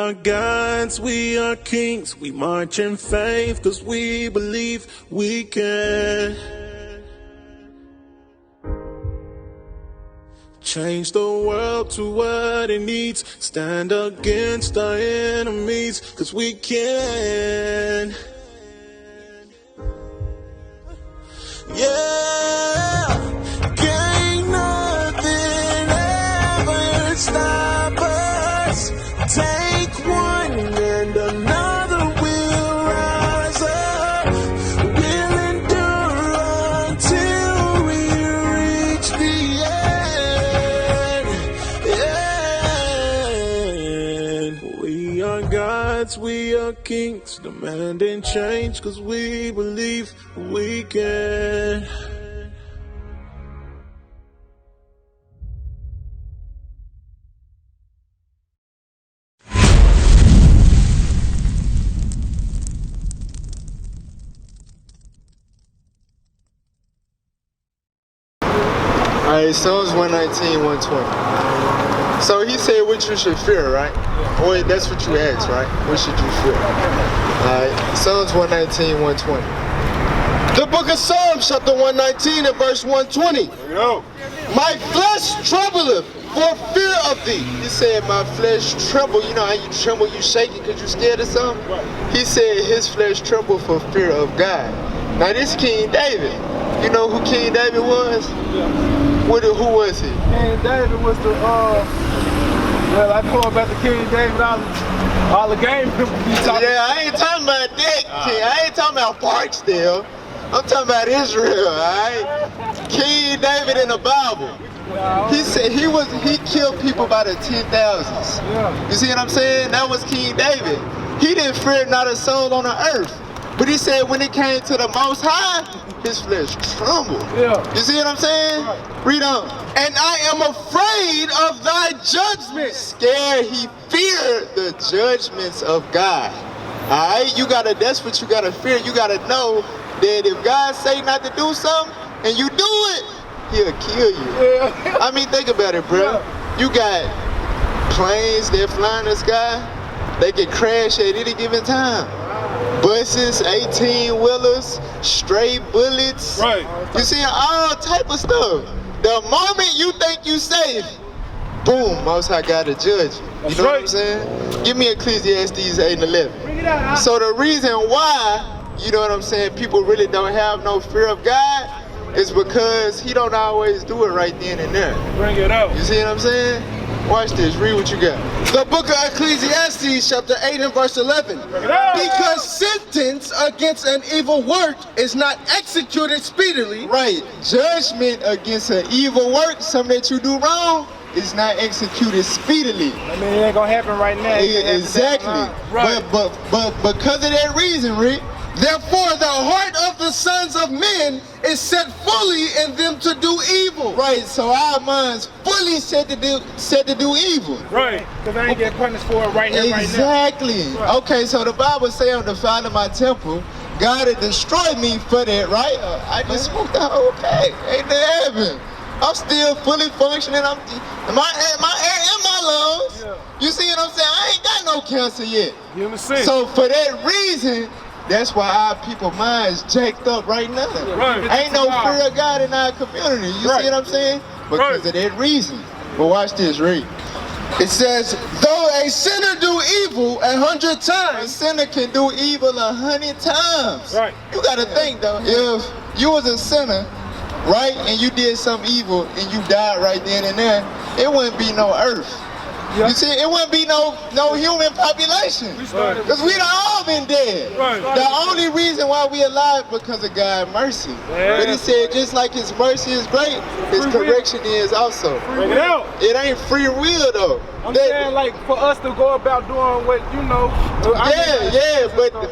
are gods, we are kings. We march in faith cause we believe we can change the world to what it needs. Stand against our enemies cause we can. Yeah, can't nothing ever stop us. Take one and another will rise up. We'll endure until we reach the end. We are gods, we are kings, demanding change cause we believe we can. Alright, Psalms 119, 120. So he said what you should fear, right? Or that's what you asked, right? What should you fear? Alright, Psalms 119, 120. The book of Psalms, chapter 119 and verse 120. Yo. My flesh troubleth for fear of thee. He said my flesh tremble. You know how you tremble, you shaking because you scared of something? He said his flesh trembled for fear of God. Now this King David. You know who King David was? Yeah. Who was he? King David was the, well, I know about the King David, all the game. Yeah, I ain't talking about that King. I ain't talking about Barksdale. I'm talking about Israel, alright? King David in the Bible. He said he killed people by the 10,000s. Yeah. You see what I'm saying? That was King David. He didn't fear not a soul on the earth. But he said when it came to the Most High, his flesh trembled. Yeah. You see what I'm saying? Right. Read on. And I am afraid of thy judgments. Scared, he feared the judgments of God. Alright? That's what you gotta fear. You gotta know that if God say not to do something and you do it, he'll kill you. Yeah. I mean, think about it, bro. Yeah. You got planes that fly in the sky, they can crash at any given time. Buses, 18-wheelers, stray bullets. Right. You see all type of stuff. The moment you think you safe, boom, Most High got to judge you. You know what I'm saying? Give me Ecclesiastes 8 and 11. Bring it out. So the reason why, you know what I'm saying, people really don't have no fear of God is because he don't always do it right then and there. Bring it out. You see what I'm saying? Watch this, read what you got. The book of Ecclesiastes, chapter 8 and verse 11. Because sentence against an evil work is not executed speedily. Right, judgment against an evil work, something that you do wrong, is not executed speedily. I mean, it ain't gonna happen right now. Exactly. Right. But because of that reason, Rick, Therefore, the heart of the sons of men is set fully in them to do evil. right, so our minds fully set to do evil. Right. Because I ain't getting punished for it right here, Exactly. right now. Okay, so the Bible says I'm defiling my temple. God had destroyed me for that, right? I just smoked the whole pack. Ain't that happened? I'm still fully functioning. I'm my air in my lungs. Yeah. You see what I'm saying? I ain't got no cancer yet. Give him a sense. So for that reason, that's why our people minds jacked up right now. Right. Ain't no fear of God in our community. You see what I'm saying? Because of that reason. But watch this, read. It says, though a sinner do evil 100 A times. sinner can do evil 100 times. Right. You gotta think though, if you was a sinner, right, and you did some evil and you died right then and there, it wouldn't be no earth. Yeah. You see, it wouldn't be no human population. started- Because we done all been dead. Right. The only reason why we alive because of God's mercy. Yeah. But he said just like his mercy is great, his Free will. correction is also. Bring it out. It ain't free will though. I'm That- saying, like, for us to go about doing what, you know.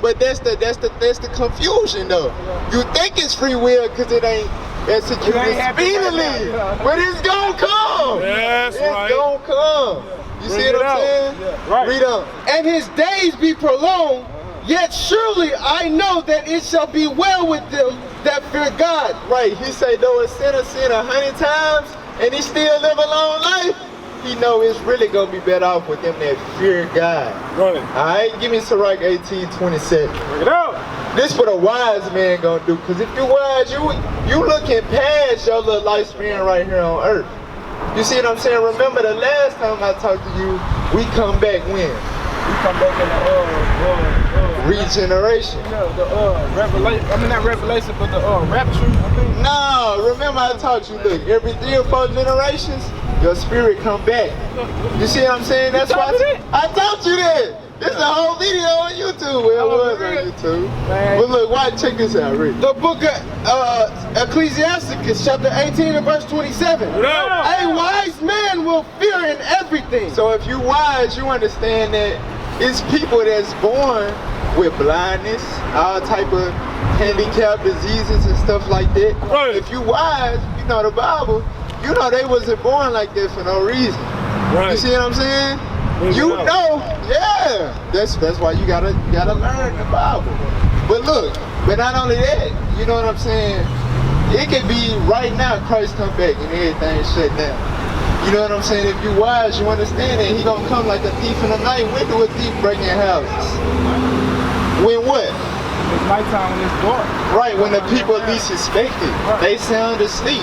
But that's the confusion though. You think it's free will because it ain't executed It ain't happening speedily, right now, yeah. but it's gonna come. That's right. It's gonna come. You Bring see it what I'm out. saying? Yeah, right. Read on. And his days be prolonged, yet surely I know that it shall be well with them that fear God. Right. He say though a sinner sin 100 times and he still live a long life, he know it's really gonna be better off with them that fear God. Right. Alright, give me Sirach 18:27. Bring it out. This what a wise man gonna do, cause if you wise, you looking past your little lifespan right here on earth. You see what I'm saying? Remember the last time I talked to you, we come back when? We come back in the regeneration. Yeah, the revelation. I mean not revelation, but the rapture. I think. No, remember I taught you. Look, every 3 or 4 generations, your spirit come back. You see what I'm saying? That's why I taught you that. This is a whole video on YouTube. Well, it was on YouTube. Man. But look, watch, check this out, Rick. The book of Ecclesiasticus, chapter 18 and verse 27. A wise man will fear in everything. So if you wise, you understand that it's people that's born with blindness, all type of handicap diseases and stuff like that. Right. If you wise, you know the Bible, you know they wasn't born like that for no reason. Right. You see what I'm saying? You know, yeah. That's why you gotta learn the Bible. But look, but not only that, you know what I'm saying? It could be right now Christ come back and everything shut down. You know what I'm saying? If you wise, you understand that he gonna come like a thief in the night. When do a thief break in houses? When what? It's nighttime when it's dark. Right, when the people least expect it. Right. They sound asleep.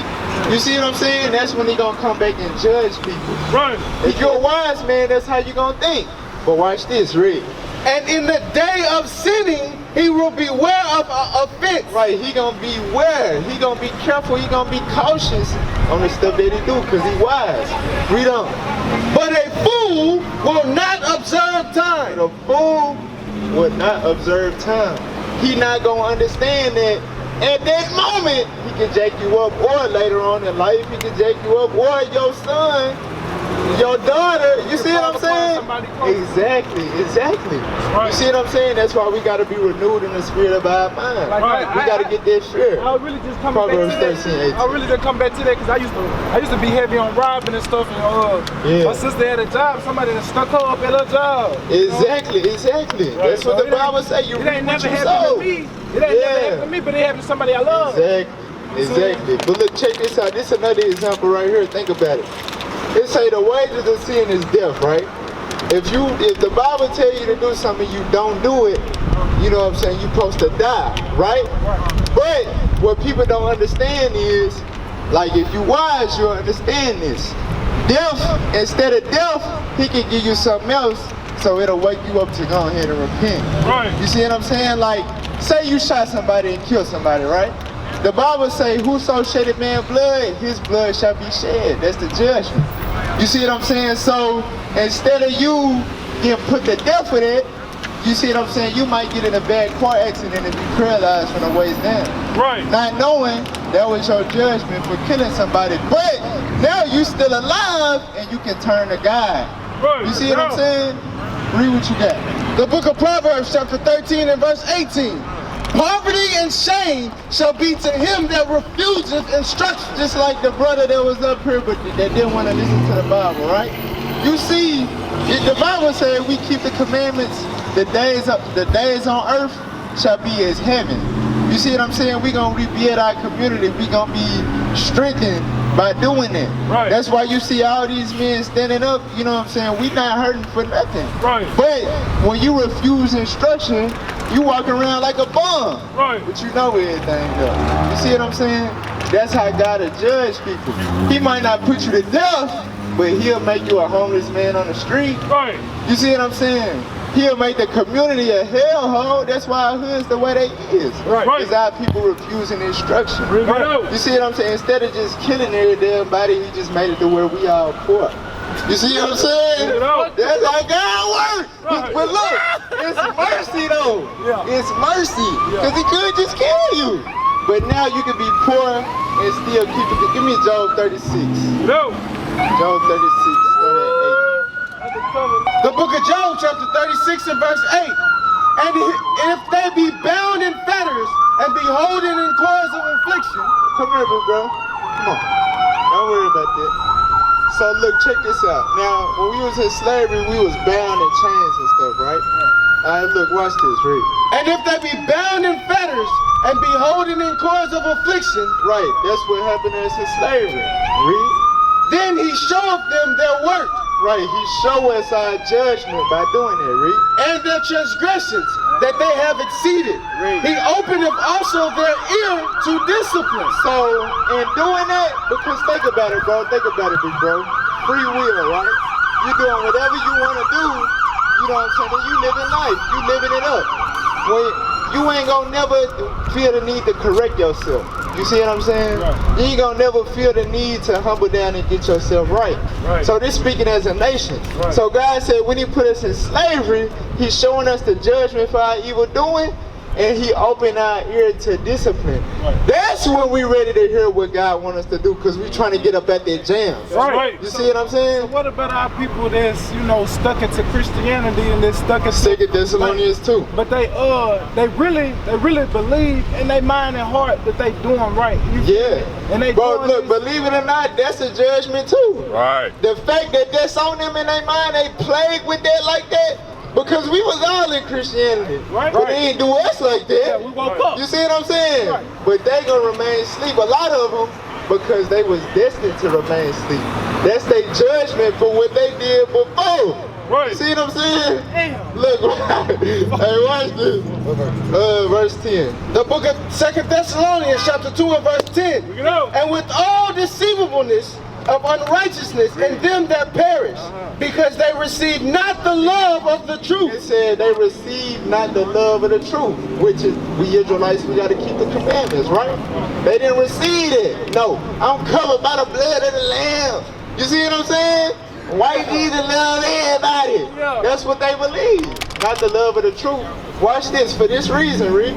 You see what I'm saying? That's when he gonna come back and judge people. Right. If you're a wise man, that's how you gonna think. But watch this, read. And in the day of sinning, he will beware of offense. Right, he gonna beware. He gonna be careful. He gonna be cautious on the stuff that he do, because he wise. Read on. But a fool will not observe time. And a fool would not observe time. He not gonna understand that at that moment he can jack you up, or later on in life he can jack you up, or your son, your daughter. You see what I'm saying? Exactly. Right. You see what I'm saying? That's why we gotta be renewed in the spirit of our mind. Like, we gotta get that fear. I really just come back Proverbs to that. 13:18. I really just come back to that because I used to be heavy on robbing and stuff. And my sister had a job. Somebody that stuck her up at her job. Exactly. Right. That's what the Bible say. You it reap ain't what never you happened sow. to me. It ain't never happened to me, but it happened to somebody I love. Exactly. But look, check this out. This is another example right here. Think about it. It say the wages of sin is death, right? If the Bible tell you to do something, you don't do it, you know what I'm saying, you're supposed to die, right? But what people don't understand is, like if you wise, you'll understand this. Death, instead of death, he can give you something else, so it'll wake you up to go ahead and repent. Right. You see what I'm saying? Like, say you shot somebody and killed somebody, right? The Bible say, whoso shedded man's blood, his blood shall be shed. That's the judgment. You see what I'm saying? So instead of you getting put to death with it, you see what I'm saying? You might get in a bad car accident and be paralyzed from the waist down. Right. Not knowing that was your judgment for killing somebody. But now you still alive and you can turn to God. Right. You see what I'm saying? Read what you got. The book of Proverbs, chapter 13 and verse 18. Poverty and shame shall be to him that refuseth instruction. Just like the brother that was up here but that didn't want to listen to the Bible, right? You see, the Bible says we keep the commandments, the days on earth shall be as heaven. You see what I'm saying? We're going to rebuild our community. We're going to be strengthened by doing it. Right. That's why you see all these men standing up, you know what I'm saying? We not hurting for nothing. Right. But when you refuse instruction, you walk around like a bum. Right. But you know everything though. You see what I'm saying? That's how God will judge people. He might not put you to death, but he'll make you a homeless man on the street. Right. You see what I'm saying? He'll make the community a hellhole. That's why our hood's the way they is. Right. Because our people refusing instruction. Right. You see what I'm saying? Instead of just killing everybody, he just made it to where we all poor. You see what I'm saying? That's how God works. Right. But look, it's mercy though. Yeah. It's mercy. Because he could just kill you. But now you can be poor and still keep it. Give me Job 36. No. Job 36, start at 8. The book of Job, chapter 36 and verse 8. And if they be bound in fetters and be holden in cords of affliction. Come here, big bro. Come on. Don't worry about that. So look, check this out. Now, when we was in slavery, we was bound in chains and stuff, right? Alright, look, watch this, read. And if they be bound in fetters and be holden in cords of affliction. Right, that's what happened to us in slavery. Read. then he showeth them their work. Right, he show us our judgment by doing it, read. And their transgressions that they have exceeded. He openeth also their ear to discipline. So, in doing that, because think about it, bro. Think about it, big bro. Free will, right? You doing whatever you want to do. You know what I'm saying? You living life. You living it up. When you ain't gonna never feel the need to correct yourself. You see what I'm saying? Right. You ain't gonna never feel the need to humble down and get yourself right. Right. So this speaking as a nation. Right. So God said when he put us in slavery, he's showing us the judgment for our evil doing, and he opened our ear to discipline. Right. That's when we ready to hear what God wants us to do, because we trying to get up at their jams. Right. You see what I'm saying? So what about our people that's, you know, stuck into Christianity and they're stuck into 2 Thessalonians 2. But they really believe in their mind and heart that they doing right. Yeah. And they Bro, doing look, this- believe it or not, that's a judgment too. Right. The fact that that's on them in their mind, they plagued with that like that, because we was all in Christianity. Right. But they ain't do us like that. Yeah, we woke up. You see what I'm saying? Right. But they gonna remain asleep, a lot of them, because they was destined to remain asleep. That's their judgment for what they did before. Right. You see what I'm saying? Damn. Look, hey, watch this. Verse 10. The book of 2 Thessalonians chapter 2 and verse 10. You know. And with all deceivableness of unrighteousness in them that perish, because they receive not the love of the It truth. said they received not the love of the truth, which is we Israelites, we got to keep the commandments, right? They didn't receive it. No, I'm covered by the blood of the Lamb. You see what I'm saying? White Jesus love everybody. Yeah. That's what they believe, not the love of the truth. Watch this, for this reason, read.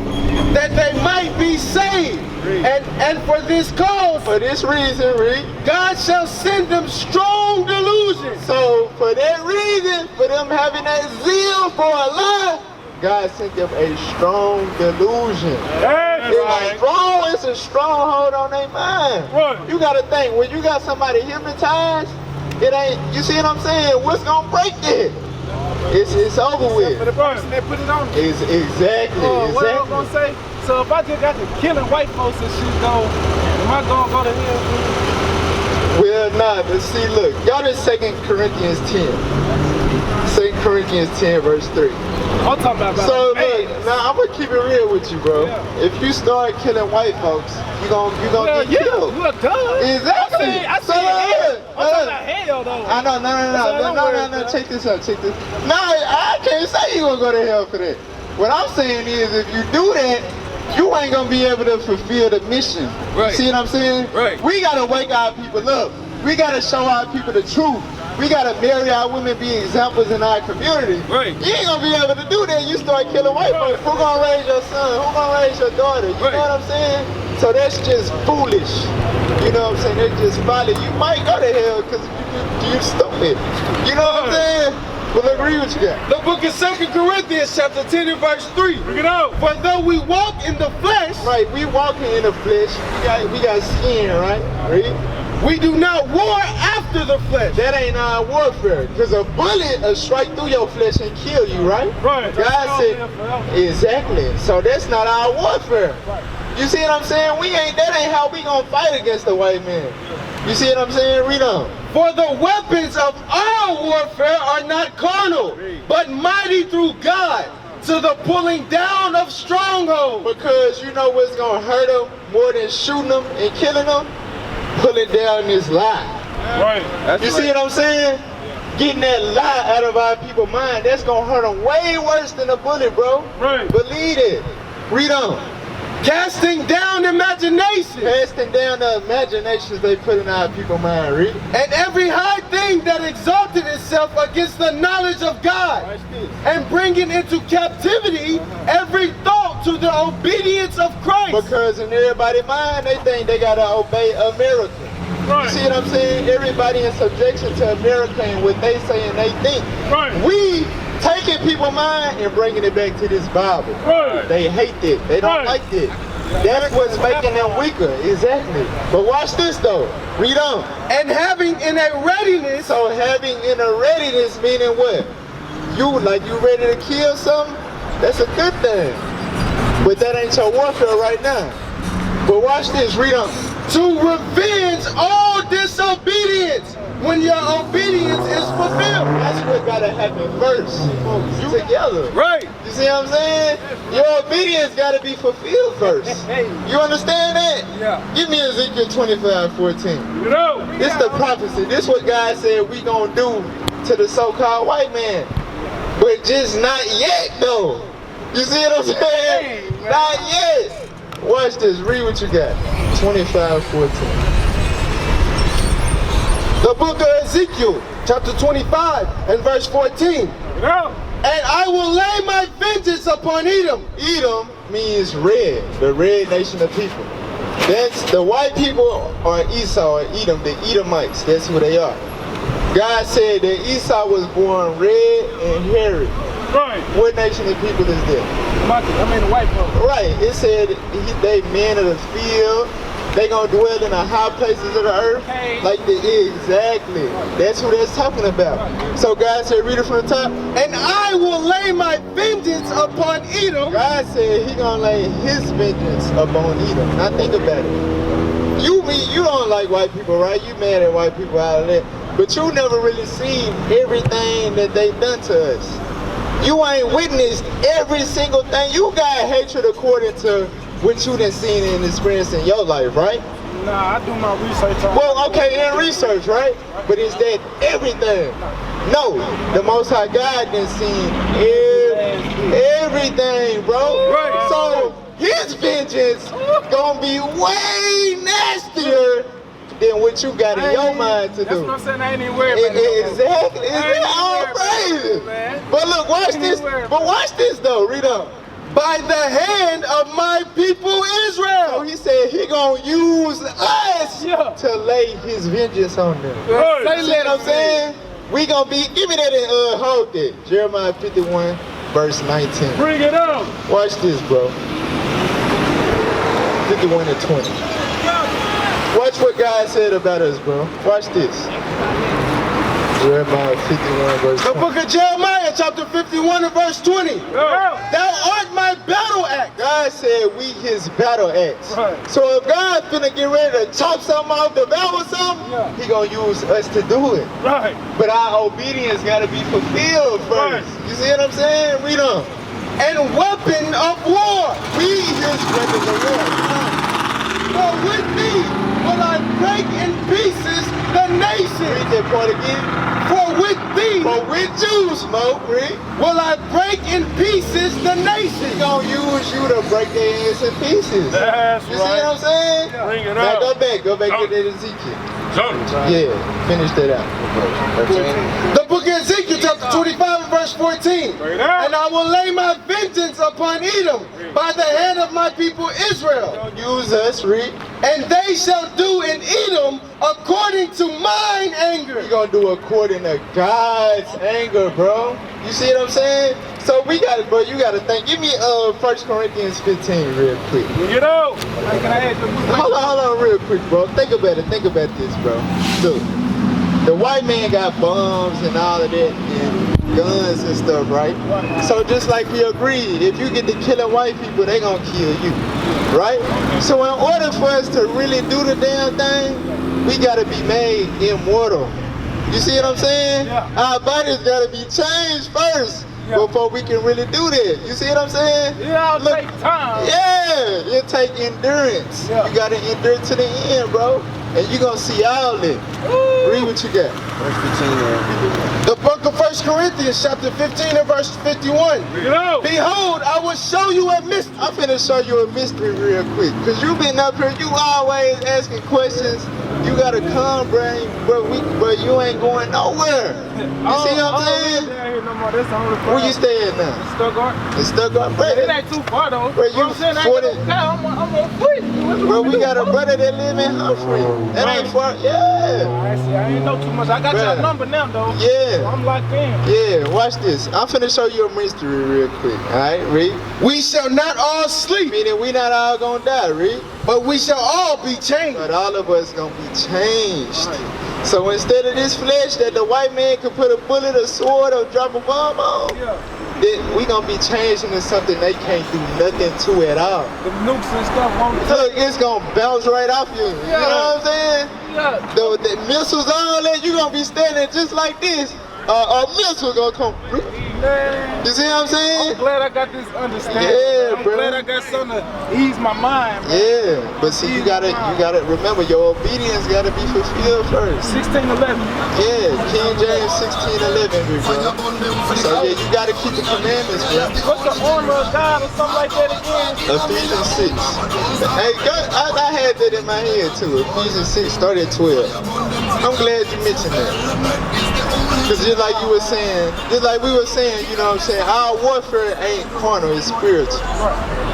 That they might be saved. And for this cause, For this reason, read. God shall send them strong delusions. So for that reason, for them having that zeal for Allah, God sent them a strong delusion. It's a stronghold on their mind. Right. You gotta think, when you got somebody hypnotized, it ain't, you see what I'm saying? What's gonna break that? It's over with. For the person that put it on. It's exactly. What I was gonna say? So if I just got to killing white folks and shit though, am I gonna go to hell? Well, nah, but see, look, y'all in 2 Corinthians 10. 2 Corinthians 10, verse 3. I'm talking about So man. look, now I'm gonna keep it real with you, bro. Yeah. If you start killing white folks, you gonna get killed. You a dog. Exactly. I So, see hell. I'm talking look. about hell though. I know, no. Check this out. No, I can't say you gonna go to hell for that. What I'm saying is, if you do that, you ain't gonna be able to fulfill the mission. Right. You see what I'm saying? Right. We gotta wake our people up. We gotta show our people the truth. We gotta marry our women, be examples in our community. Right. You ain't gonna be able to do that. You start killing white folks. Who gonna raise your son? Who gonna raise your daughter? You Right. know what I'm saying? So that's just foolish. You know what I'm saying? That's just folly. You might go to hell because you stupid. You know what I'm saying? Well, agree with you guys. The book of 2 Corinthians chapter 10 and verse 3. Bring it out. For though we walk in the flesh, Right, we walking in the flesh. We got skin, right? Read. we do not war after the flesh. That ain't our warfare. Because a bullet will strike through your flesh and kill you, right? Right. God said, exactly. So that's not our warfare. You see what I'm saying? That ain't how we gonna fight against the white man. You see what I'm saying? Read on. For the weapons of our warfare are not carnal, but mighty through God to the pulling down of strongholds. Because you know what's gonna hurt them more than shooting them and killing them? Pulling down this lie. Right. You see what I'm saying? Getting that lie out of our people's mind, that's gonna hurt them way worse than a bullet, bro. Right. Believe it. Read on. Casting down imagination Casting down the imaginations they put in our people's mind. Read. and every high thing that exalted itself against the knowledge of God, and bringing into captivity every thought to the obedience of Christ. Because in everybody's mind, they think they gotta obey America. You see what I'm saying? Everybody in subjection to America and what they say and they think. Right. We taking people's mind and bringing it back to this Bible. Right. They hate it. They don't Right. like it. That's what's making them weaker. Exactly. But watch this though. Read on. And having in a readiness So having in a readiness meaning what? You ready to kill something? That's a good thing. But that ain't your warfare right now. But watch this. Read on. to revenge all disobedience when your obedience is fulfilled. That's what gotta happen first. You together. Right. You see what I'm saying? Your obedience gotta be fulfilled first. You understand that? Yeah. Give me Ezekiel 25:14. You know. This the prophecy. This what God said we gonna do to the so-called white man. But just not yet though. You see what I'm saying? Hey, not yet. Watch this. Read what you got. 25:14. The book of Ezekiel, chapter 25 and verse 14. You know. And I will lay my vengeance upon Edom. Edom means red, the red nation of people. That's the white people are Esau or Edom, the Edomites. That's who they are. God said that Esau was born red and hairy. Right. What nation of people is that? The white folks. Right. It said they men of the field. They gonna dwell in the high places of the earth. Hey. Like exactly. That's who that's talking about. So God said, read it from the top. And I will lay my vengeance upon Edom. God said he gonna lay his vengeance upon Edom. Now think about it. You don't like white people, right? You mad at white people out of that. But you never really seen everything that they done to us. You ain't witnessed every single thing. You got hatred according to what you done seen and experienced in your life, right? Nah, I do my research on. Well, okay, in research, right? But is that everything? No, the Most High God done seen everything, bro. Right. So his vengeance gonna be way nastier than what you got in your mind to do. That's what I'm saying. I ain't even worried about it. Exactly. It's all crazy. But look, watch this. But watch this though. Read up. By the hand of my people Israel. So he said he gonna use us to lay his vengeance on them. Right. See what I'm saying? We gonna be, give me that and hold it. Jeremiah 51 verse 19. Bring it up. Watch this, bro. 51 and 20. Watch what God said about us, bro. Watch this. Jeremiah 51 verse 20. The book of Jeremiah, chapter 51 and verse 20. Yeah. Thou art my battle axe. God said we his battle axe. Right. So if God finna get ready to chop something off the battle or something, he gonna use us to do it. Right. But our obedience gotta be fulfilled first. Right. You see what I'm saying? Read on. And weapon of war. We his weapons of war. For with thee will I break in pieces the nation. Read that part again. For with thee For with you, Smoke, read. will I break in pieces the He nation. gonna use you to break their hands in pieces. That's You see what I'm saying? Bring it Now up. go back to that Ezekiel. Yeah, finish that out. The book of Ezekiel, chapter 25 and verse 14. Bring it out. And I will lay my vengeance upon Edom by the hand of my people Israel. Use us, read. And they shall do in Edom according to mine anger. We gonna do according to God's anger, bro. You see what I'm saying? So we got it, bro. You gotta think. Give me 1 Corinthians 15 real quick. Bring it up. Hey, can I add you? Hold on real quick, bro. Think about it. Think about this, bro. Look, the white man got bombs and all of that and guns and stuff, right? So just like we agreed, if you get to killing white people, they gonna kill you, right? So in order for us to really do the damn thing, we gotta be made immortal. You see what I'm saying? Yeah. Our bodies gotta be changed first before we can really do that. You see what I'm saying? Yeah, it'll take time. Yeah, it take endurance. Yeah. You gotta endure to the end, bro. And you gonna see all that. Read what you got. Verse 15. The book of 1 Corinthians, chapter 15 and verse 51. Bring it up. Behold, I will show you a mystery. I'm finna show you a mystery real quick. Cause you been up here, you always asking questions. You gotta come, bro, you ain't going nowhere. You see what I'm saying? No more. That's the only Where you staying now? Stuttgart. In Stuttgart, bro. It ain't too far though. Bro, you 40. I'm on foot. Bro, we got a brother that live in Humphrey. That ain't far. Yeah. I see. I ain't know too much. I got Bruh. your number now though. Yeah. So I'm locked in. Yeah, watch this. I'm finna show you a mystery real quick. Alright, read. We shall not all sleep, Meaning we not all gonna die, read. but we shall all be changed. But all of us gonna be changed. So instead of this flesh that the white man could put a bullet, a sword, or drop a bomb on, we gonna be changed into something they can't do nothing to at all. The nukes and stuff won't. Look, it's gonna bounce right off you. Yeah. You know what I'm saying? Yeah. The missiles, all that, you gonna be standing just like this. A missile gonna come. Man. You see what I'm saying? I'm glad I got this understanding. Yeah, I'm bro. glad I got something to ease my mind, man. Yeah, but see, you gotta remember your obedience gotta be fulfilled first. 16:11. Yeah, King James 16:11, bro. So yeah, you gotta keep the commandments, bro. What's the armor of God or something like that again? Ephesians 6. Hey, I had that in my head too. Ephesians 6, start at 12. I'm glad you mentioned that. Because just like you were saying, just like we were saying, you know what I'm saying, our warfare ain't carnal, it's spiritual.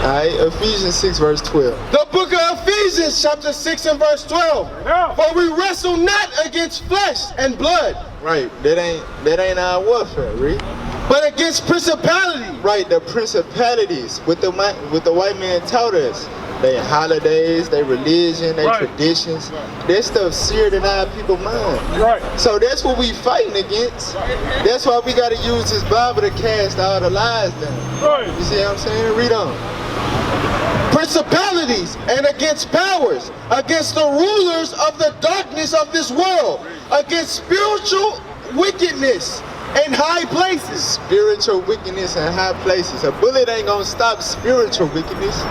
Alright, Ephesians 6 verse 12. The book of Ephesians chapter 6 and verse 12. Yeah. For we wrestle not against flesh and blood. Right, that ain't our warfare, right? But against principalities. Right, the principalities, what the white man taught us. They holidays, they religion, they traditions. That stuff seared in our people's mind. Right. So that's what we fighting against. That's why we gotta use this Bible to cast all the lies down. Right. You see what I'm saying? Read on. Principalities and against powers, against the rulers of the darkness of this world, against spiritual wickedness in high places. Spiritual wickedness in high places. A bullet ain't gonna stop spiritual wickedness.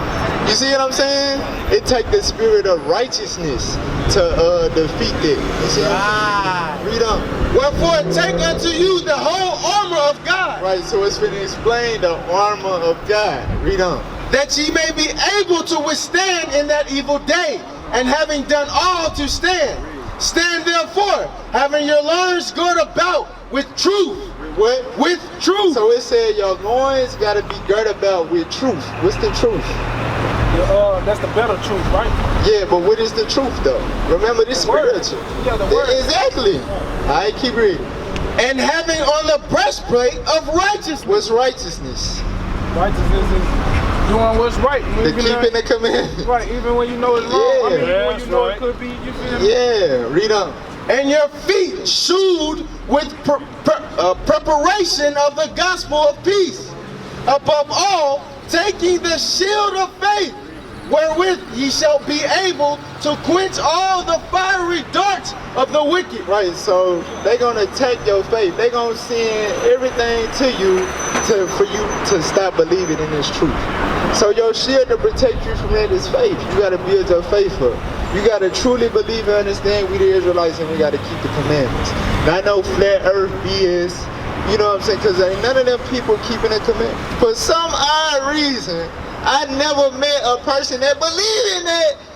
You see what I'm saying? It take the spirit of righteousness to defeat it. You see what I'm saying? Read on. Wherefore take unto you the whole armor of God. Right, so it's going to explain the armor of God. Read on. That ye may be able to withstand in that evil day, and having done all to stand. Stand therefore, having your loins girt about with truth. What? With truth. So it said your loins got to be girt about with truth. What's the truth? That's the better truth, right? Yeah, but what is the truth though? Remember, this spiritual. Yeah, the word. Exactly. All right, keep reading. And having on the breastplate of righteousness. What's righteousness? Righteousness is doing what's right. The keeping the commandments. Right, even when you know it's wrong. Yeah. I mean, even when you know it could be, you feel me? Yeah, read on. And your feet shod with preparation of the gospel of peace. Above all, taking the shield of faith, wherewith ye shall be able to quench all the fiery darts of the wicked. Right, so they're gonna take your faith. They're gonna send everything to you for you to stop believing in this truth. So your shield to protect you from that is faith. You gotta build your faith up. You gotta truly believe and understand we the Israelites and we gotta keep the commandments. Not no flat earth BS. You know what I'm saying? Because ain't none of them people keeping the commandments. For some odd reason, I never met a person that believe in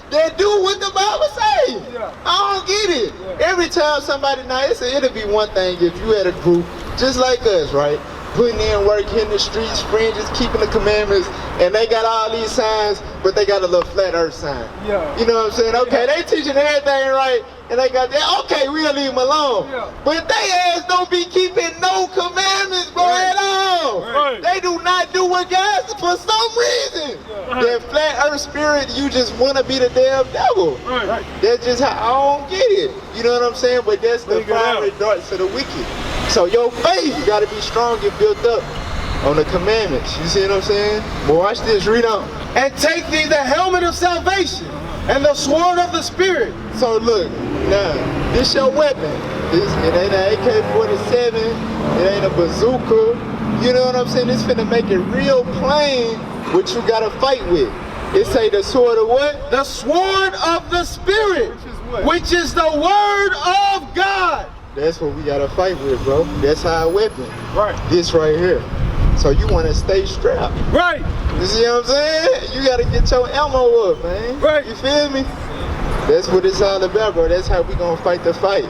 that do what the Bible says. Yeah. I don't get it. Yeah. Every time somebody, it'll be one thing if you had a group just like us, right? Putting in work, hitting the streets, fringes, keeping the commandments, and they got all these signs, but they got a little flat earth sign. Yeah. You know what I'm saying? Okay, they teaching everything right, and they got that. Okay, we'll leave them alone. Yeah. But they ass don't be keeping no commandments, bro, at all. Right. They do not do what God, for some reason. Yeah. That flat earth spirit, you just want to be the damn devil. Right. That's just how I don't get it. You know what I'm saying? But that's the Figure it out. fiery darts of the wicked. So your faith, you got to be strong and built up on the commandments. You see what I'm saying? But watch this, read on. And take thee the helmet of salvation and the sword of the Spirit. So look, now, this your weapon. It ain't an AK-47, it ain't a bazooka. You know what I'm saying? It's finna make it real plain what you gotta fight with. It say the sword of what? The sword of the Spirit, which is the word of God. That's what we gotta fight with, bro. That's our weapon. Right. This right here. So you wanna stay strapped. Right. You see what I'm saying? You gotta get your ammo up, man. Right. You feel me? That's what it's all about, bro. That's how we gonna fight the fight.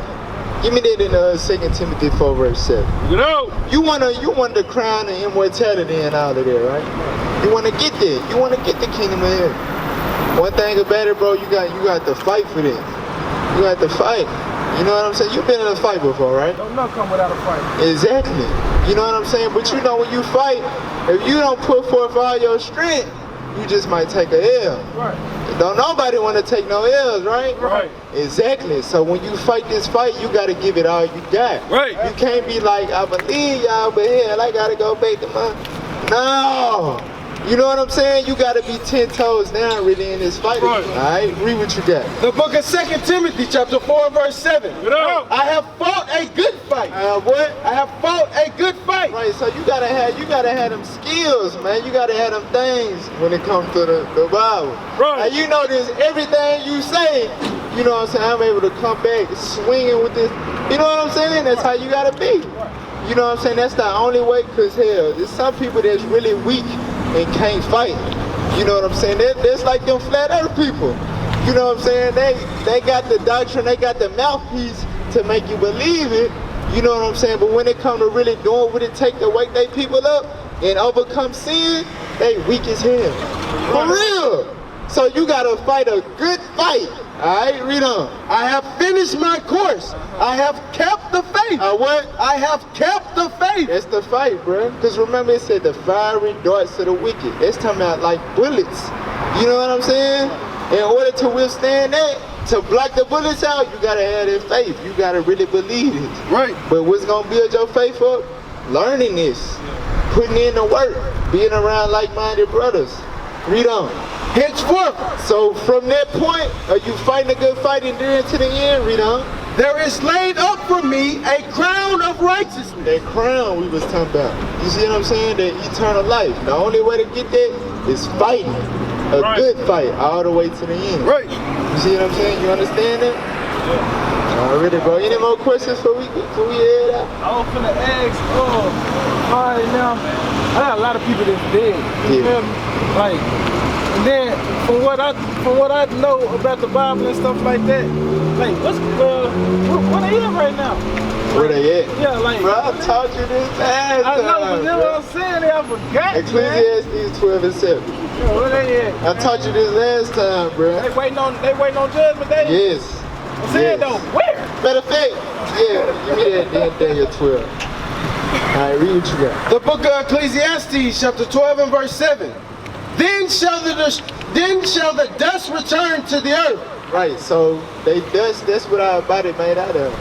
Give me that in 2 Timothy 4 verse 7. You know. You want the crown of immortality and all of that, right? You wanna get that. You wanna get the kingdom of heaven. One thing about it, bro, you got to fight for that. You got to fight. You know what I'm saying? You've been in a fight before, right? Don't not come without a fight. Exactly. You know what I'm saying? But you know when you fight, if you don't put forth all your strength, you just might take a L. Right. Don't nobody want to take no L's, right? Right. Exactly. So when you fight this fight, you got to give it all you got. Right. You can't be like, I believe y'all, but hell, I got to go back to my... No. You know what I'm saying? You got to be 10 toes down really in this fight. Right. All right? Read what you got. The book of 2 Timothy chapter 4 verse 7. Get out. I have fought a good fight. What? I have fought a good fight. Right, so you gotta have them skills, man. You gotta have them things when it comes to the Bible. Right. And you know this, everything you say, you know what I'm saying, I'm able to come back swinging with this. You know what I'm saying? That's how you gotta be. You know what I'm saying? That's the only way, because hell, there's some people that's really weak and can't fight. You know what I'm saying? That's like them flat earth people. You know what I'm saying? They got the doctrine, they got the mouthpiece to make you believe it. You know what I'm saying? But when it come to really doing what it take to wake they people up and overcome sin, they weak as hell. For real. So you gotta fight a good fight. Alright, read on. I have finished my course. I have kept the faith. What? I have kept the faith. That's the fight, bro. Because remember it said the fiery darts of the wicked. It's talking about like bullets. You know what I'm saying? In order to withstand that, to block the bullets out, you gotta have that faith. You gotta really believe it. Right. But what's gonna build your faith up? Learning this. Putting in the work. Being around like-minded brothers. Read on. Henceforth, So from that point, are you fighting a good fight and enduring to the end? Read on. there is laid up for me a crown of righteousness. That crown we was talking about. You see what I'm saying? That eternal life. The only way to get that is fighting. A Right. good fight all the way to the end. Right. You see what I'm saying? You understand that? Yeah. Already, bro. Any more questions before we head out? I was finna ask, all right now, I got a lot of people that's dead. You Yeah. feel me? Like, and then from what I know about the Bible and stuff like that, like what they at right now? Where they at? Yeah, like Bro, I taught you this last I know, but time, you know bro. what I'm saying? I forgot, man. Ecclesiastes 12 and 7. Yeah, where they at? I taught you this last time, bro. They waiting on judgment day. Yes. I'm saying Yes. though, where? Matter of fact, yeah, give me that damn Daniel 12. Alright, read what you got. The book of Ecclesiastes chapter 12 and verse 7. Then shall the dust return to the earth. Right, so they dust, that's what our body made out of.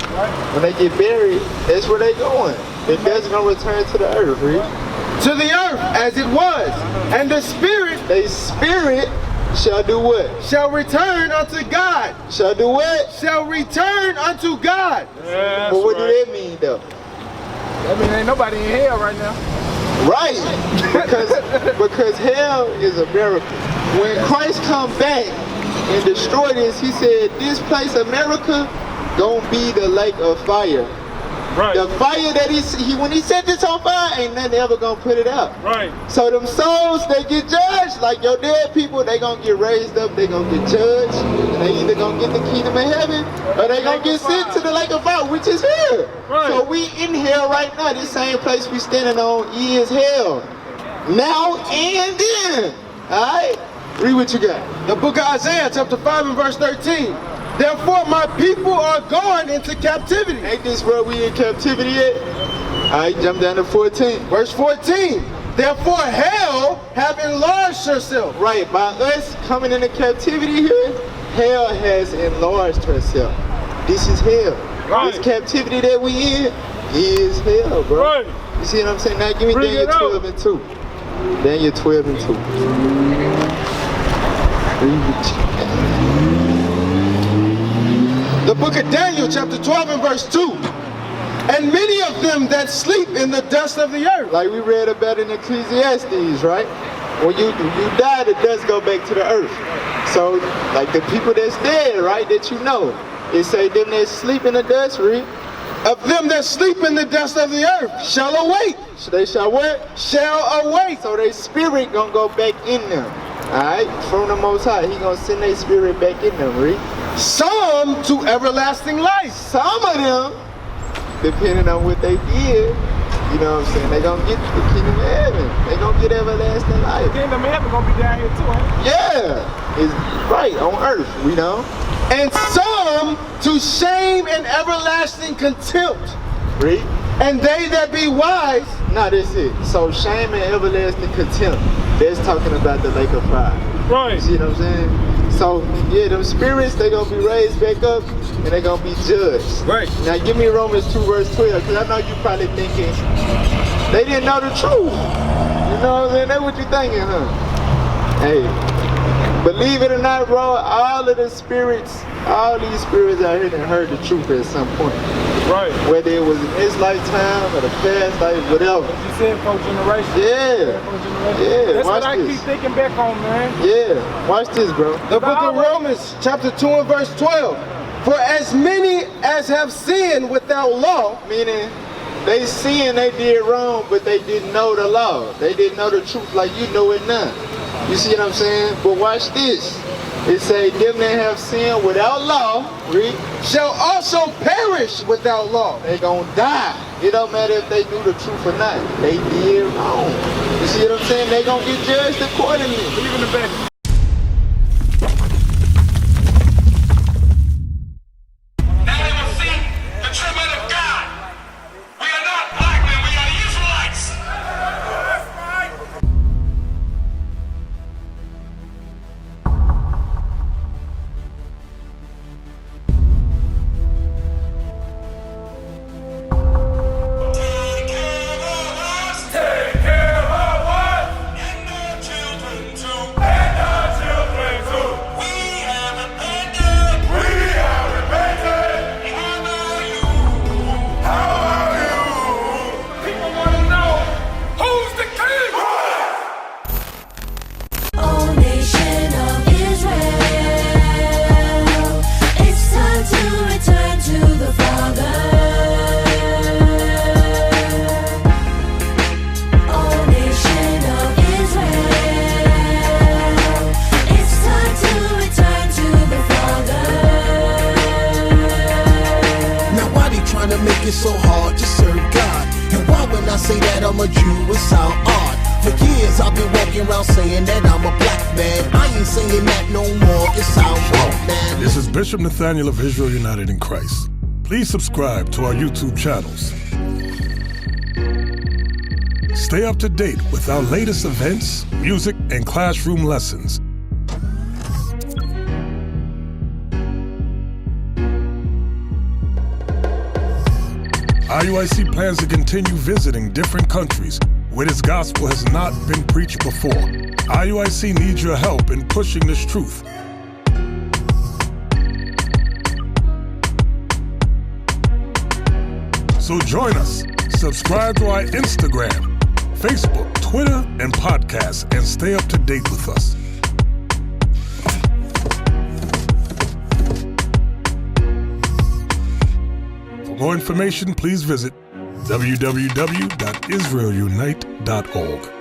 When they get buried, that's where they going. The dust gonna return to the earth, read. To the earth as it was, and the spirit They spirit shall do what? shall return unto God. Shall do what? Shall return unto God. Yeah, But what do that mean though? I mean, ain't nobody in hell right now. Right, because hell is a miracle. When Christ come back and destroy this, he said, this place, America, gonna be the lake of fire. Right. The fire that he when he set this on fire, ain't nothing ever gonna put it out. Right. So them souls, they get judged, like your dead people, they gonna get raised up, they gonna get judged, and they either gonna get the kingdom of heaven, or they gonna get sent to the lake of fire, which is here. Right. So we in hell right now, this same place we standing on is hell. Now and then. Alright? Read what you got. The book of Isaiah chapter 5 and verse 13. Therefore my people are gone into captivity. Ain't this where we in captivity yet? Alright, jump down to 14. Verse 14. Therefore hell have enlarged herself. Right, by us coming into captivity here, hell has enlarged herself. This is hell. Right. This captivity that we in is hell, bro. Right. You see what I'm saying? Now give me Bring Daniel it out. 12 and 2. Daniel 12 and 2. The book of Daniel chapter 12 and verse 2. And many of them that sleep in the dust of the earth. Like we read about in Ecclesiastes, right? When you die, the dust go back to the earth. So, like the people that's dead, right, that you know, it say them that sleep in the dust, read. Of them that sleep in the dust of the earth shall awake. So they shall what? Shall awake. So their spirit gonna go back in them. Alright? From the Most High, he gonna send their spirit back in them, read. Some to everlasting life. Some of them, depending on what they did, you know what I'm saying, they gonna get the kingdom of heaven. They gonna get everlasting life. Kingdom of heaven gonna be down here too, huh? Yeah, it's right on earth, we know. And some to shame and everlasting contempt. Read. And they that be wise No, that's it. So shame and everlasting contempt. That's talking about the lake of fire. Right. You see what I'm saying? So, yeah, them spirits, they going to be raised back up and they going to be judged. Right. Now, give me Romans 2 verse 12, because I know you probably thinking, they didn't know the truth. You know what I'm saying? That's what you thinking, huh? Hey, believe it or not, bro, all of the spirits, all these spirits out here done heard the truth at some point. Right. Whether it was in this lifetime or the past life, whatever. You said 4 generations. Yeah. 4 generations. Yeah, That's watch what I this. keep thinking back on, man. Yeah, watch this, bro. The book of Romans, chapter 2 and verse 12. For as many as have sinned without law, Meaning, they sin, they did wrong, but they didn't know the law. They didn't know the truth like you know it now. You see what I'm saying? But watch this. It say, them that have sinned without law, read, shall also perish without law. they gonna die. It don't matter if they do the truth or not. They did wrong. You see what I'm saying? They gonna get judged accordingly. Leave in the back. Now they will see the true men of God. We are not black men, we are Israelites. Take care of us. Take care of us. And our children too. And our children too. We have repented. We have repented. How are you? How are you? People want to know who's the king. O nation of Israel, it's time to return to the Father. O nation of Israel, it's time to return to the Father. Now why they trying to make it so hard to serve God? And why when I say that I'm a Jew it sound odd? For years I've been walking around saying that I'm a black man. I ain't saying that no more, it sounds wrong, man. This is Bishop Nathaniel of Israel United in Christ. Please subscribe to our YouTube channels. Stay up to date with our latest events, music, and classroom lessons. IUIC plans to continue visiting different countries where this gospel has not been preached before. IUIC needs your help in pushing this truth. So join us. Subscribe to our Instagram, Facebook, Twitter, and podcast, and stay up to date with us. For more information, please visit www.israelunite.org.